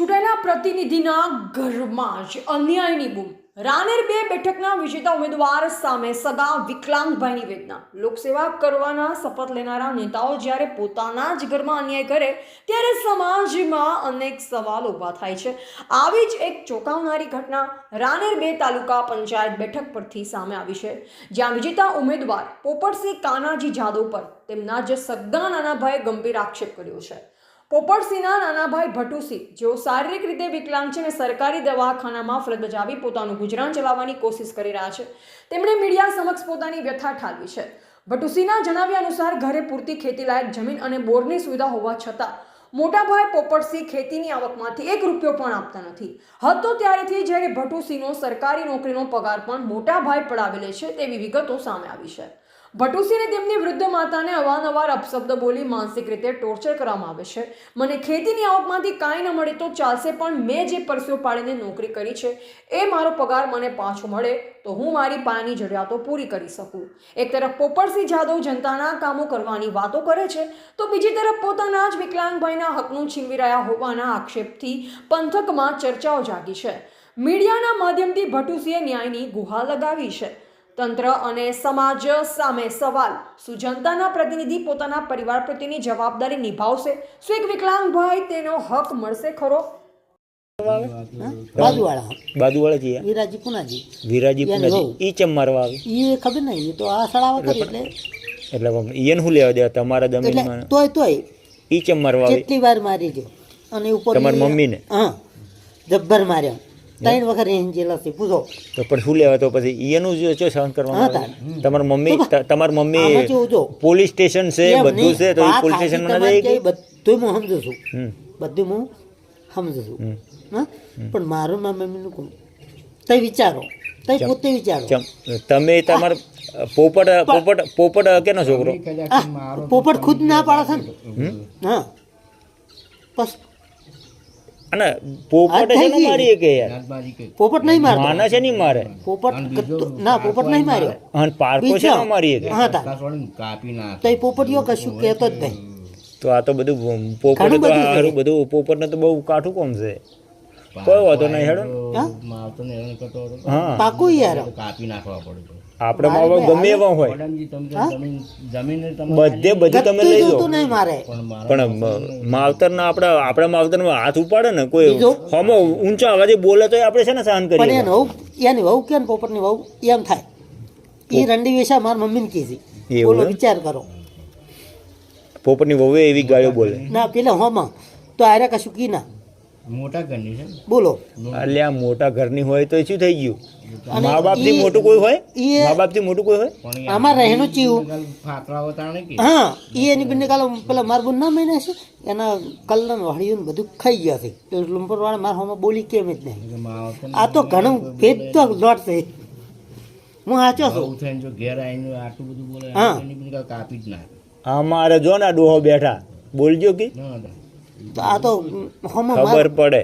ચૂંટાયેલા પ્રતિનિધિના ઘરમાં જ અન્યાયની બૂમ. રાનેર 2 બેઠકના વિજેતા ઉમેદવાર સામે સગા વિકલાંગભાઈની વેદના. લોકસેવા કરવાના શપથ લેનારા નેતાઓ જ્યારે પોતાના જ ઘરમાં અન્યાય કરે ત્યારે સમાજમાં અનેક સવાલો ઊભા થાય છે. આવી જ એક ચોંકાવનારી ઘટના રાનેર 2 તાલુકા પંચાયત બેઠક પરથી સામે આવી છે, જ્યાં વિજેતા ઉમેદવાર પોપટસિંહ કાનાજી જાદવ પર તેમના જ સગા નાના ભાઈએ ગંભીર આક્ષેપ કર્યો છે. પોપટસિંહના નાના ભાઈ ભટુસિંહ, જેઓ શારીરિક રીતે વિકલાંગ છે અને સરકારી દવાખાનામાં ફરજ બજાવી પોતાનું ગુજરાન ચલાવવાની કોશિશ કરી રહ્યા છે, તેમણે મીડિયા સમક્ષ પોતાની વ્યથા ઠાલવી છે. ભટુસિંહના જણાવ્યા અનુસાર ઘરે પૂરતી ખેતીલાયક જમીન અને બોરની સુવિધા હોવા છતાં મોટા ભાઈ પોપટસિંહ ખેતીની આવકમાંથી 1 રૂપિયો પણ આપતા નથી. હતો ત્યારેથી જ્યારે ભટુસિંહનો સરકારી નોકરીનો પગાર પણ મોટા ભાઈ પડાવી લે છે તેવી વિગતો સામે આવી છે. ભટુસિંહને તેમની વૃદ્ધ માતાને અવારનવાર અપશબ્દ બોલી માનસિક રીતે ટોર્ચર કરવામાં આવે છે. મને ખેતીની આવકમાંથી કાંઈ ન મળે તો ચાલશે, પણ મેં જે પરસેવો પાડીને નોકરી કરી છે એ મારો પગાર મને પાછો મળે તો હું મારી પાયાની જરૂરિયાતો પૂરી કરી શકું. એક તરફ પોપટસિંહ જાદવ જનતાના કામો કરવાની વાતો કરે છે તો બીજી તરફ પોતાના જ વિકલાંગભાઈના હકનું છીનવી રહ્યા હોવાના આક્ષેપથી પંથકમાં ચર્ચાઓ જાગી છે. મીડિયાના માધ્યમથી ભટુસિંહે ન્યાયની ગુહાર લગાવી છે. તંત્ર અને સમાજ સામે સવાલ: શું જનતાના પ્રતિનિધિ પોતાના પરિવાર પ્રત્યેની જવાબદારી નિભાવશે? શું એક વિકલાંગ ભાઈ તેનો હક મળશે ખરો? બાજુવાળા છે વીરાજી પુનાજી ઈ ચમ મારવા આવે ઈ ખબર નહીં, તો આ સડાવા કરી એટલે ઈયન હું લેવા દે તમારા જમીનમાં તોય ઈ ચમ મારવા આવે. કેટલી વાર મારી ગયો અને ઉપર તમારી મમ્મીને હા જબ્બર માર્યો 3 વખત રેન્જ જેલાથી પૂછો તો પણ શું લેવા? તો પછી ઈયનું જો સહન કરવાનું તમારી મમ્મી પોલીસ સ્ટેશન છે બધું છે તો પોલીસ સ્ટેશન માં જાય કે બધું હું સમજુ છું, બધું હું સમજુ છું. હા, પણ મારું મારા મમ્મીનું કોણ તઈ વિચારો, તઈ પોતે વિચારો. તમે તમાર પોપટ કેનો છોકરો? પોપટ ખુદ ના પાડે છે. હા, બસ. અને પોપટ છે ને મારી કે યાર પોપટ નહીં મારતો, માના છે નહીં મારે પોપટ ના, પોપટ નહીં માર્યો. અને પારકો છે ને મારી કે હા તા કાપી ના તો પોપટીઓ કશું કહેતો જ નહીં. તો આ તો બધું પોપટ તો હારું બધું પોપટને તો બહુ કાઠું કોમ છે. કોઈ વાતો નહીં હેડો માવતો ને હેરાન કરતો હતો. હા પાકું યાર કાપી નાખવા પડે. આપણે માવો ગમે એવા હોય બધે બધું તમે લઈ લો પણ માવતરના આપણે માવતરમાં હાથ ઉપાડે ને કોઈ હમો ઊંચા અવાજે બોલે તો આપણે છે ને સહન કરીએ. પણ એની વહુ કે પોપટની વહુ એમ થાય એ રંડી વેશા મારા મમ્મીને કીધી. બોલો વિચાર કરો, પોપટની વહુ એવી ગાળો બોલે ના પેલા હોમાં તો આરે કશું કી ના મોટા ઘરની છે બોલો. અલ્યા મોટા ઘરની હોય તો શું થઈ ગયું? મા બાપ થી મોટું કોઈ હોય? મા બાપ થી મોટું કોઈ હોય? આમાં રહેનું ચીવું હા એની બંને કાલ પેલા માર બોન ના મહિના છે એના કલન વાળીયું બધું ખાઈ ગયા છે. લંપર વાળા મારા હોમાં બોલી કેમ જ નહીં. આ તો ઘણું ભેદ તો લોટ છે. હું સાચો છું. જો ઘેર આવીને આટલું બધું બોલે હા કાપી જ ના. અમારે જો ને ડોહો બેઠા બોલજો કે આ તો ખબર પડે.